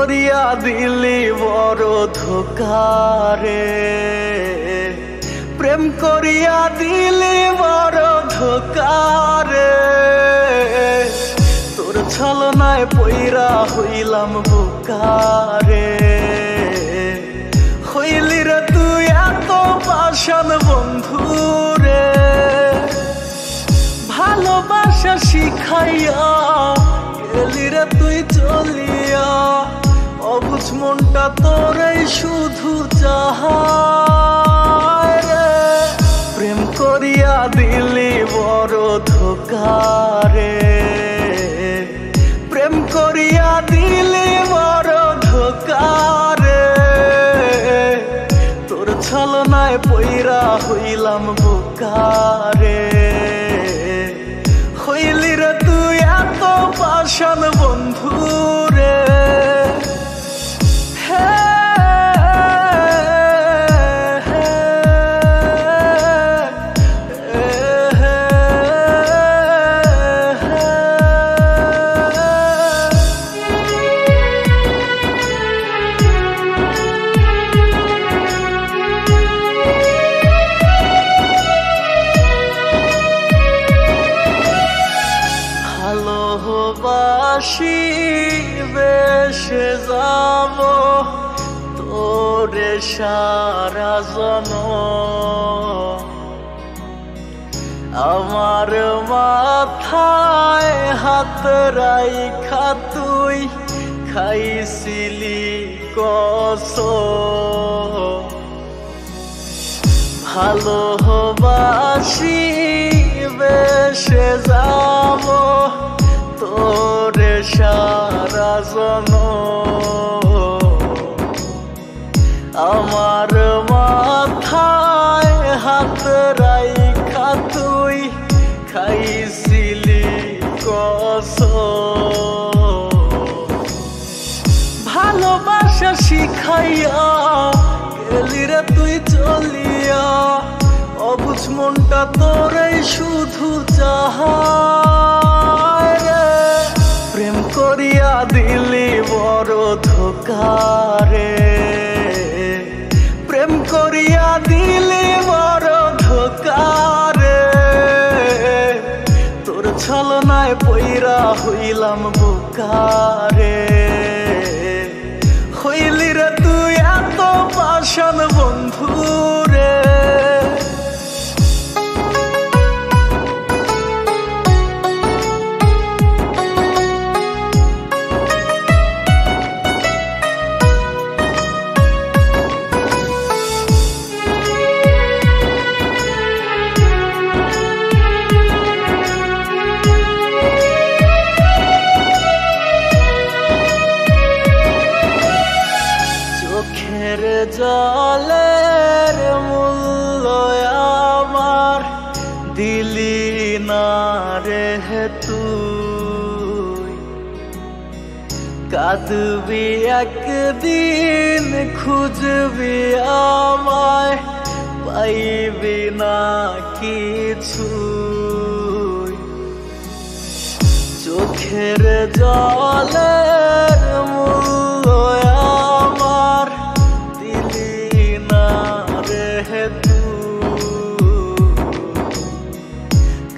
করিয়া দিলি বড় ধোকারে, প্রেম করিয়া দিলি বড় ধোকারে। তোর ছলনায় পইরা হইলাম বোকারে, হইলি রে তুই এত পাষাণ বন্ধুরে। ভালোবাসা শিখাইয়া গেলি রে তুই চলিয়া, অবুঝ মনটা তোরাই শুধু চাহায় রে। প্রেম করিয়া দিলি বড় ধোকারে, প্রেম করিয়া দিলি বড় ধোকারে। তোর ছলনায় পইরা হইলাম বোকারে, হইলি রে তুই এত পাষাণ বন্ধুরে। ভালোবাসি বেশে যাব তোরে সারা জনম, আমার মাথায় হাত রাইখা তুই খাইছিলি কসম। ভালোবাসি বেশে যাব তোরে সারা জনম, আমার মাথায় হাত রাইখা তুই খাইছিলি কসম। ভালোবাসা শিখাইয়া গেলি রে তুই চলিয়া, অবুঝ মনটা তোরাই শুধু চাহায় রে। প্রেম করিয়া দিলি বড় ধোকারে, প্রেম করিয়া দিলি বড় ধোকারে। তোর ছলনায় পইরা হইলাম বোকারে, হইলি রে তুই এত পাষাণ বন্ধুরে। চোখের জলের মূল্য আমার দিলি না রে তুই, কাঁদবি একদিন খুঁজবি আমায় পাইবি না কিছু। চোখের জলের মূল্য আমার দিলি না রে তুই,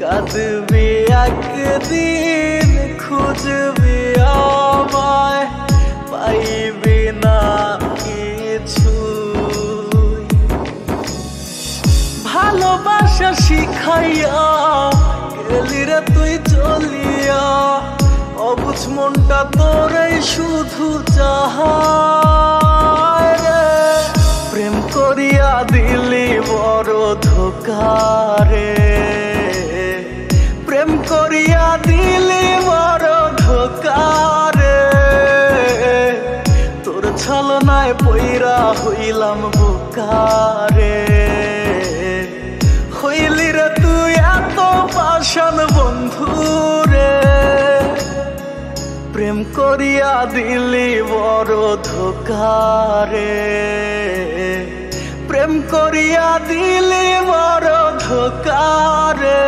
কাঁদবি একদিন খুঁজবি আমায় পাইবি না কিছু। ভালোবাসা শিখাইয়া গেলি রে তুই চলিয়া, অবুঝ মনটা তোরাই শুধু চাহায় রে। প্রেম করিয়া দিলি বড় ধোকারে, প্রেম করিয়া দিলি বড় ধোকারে। তোর ছলনায় পইরা হইলাম বোকারে, হইলি রে তুই এত পাষাণ বন্ধুরে। প্রেম করিয়া দিলি বড় ধোকারে, প্রেম করিয়া দিলি বড় ধোকারে।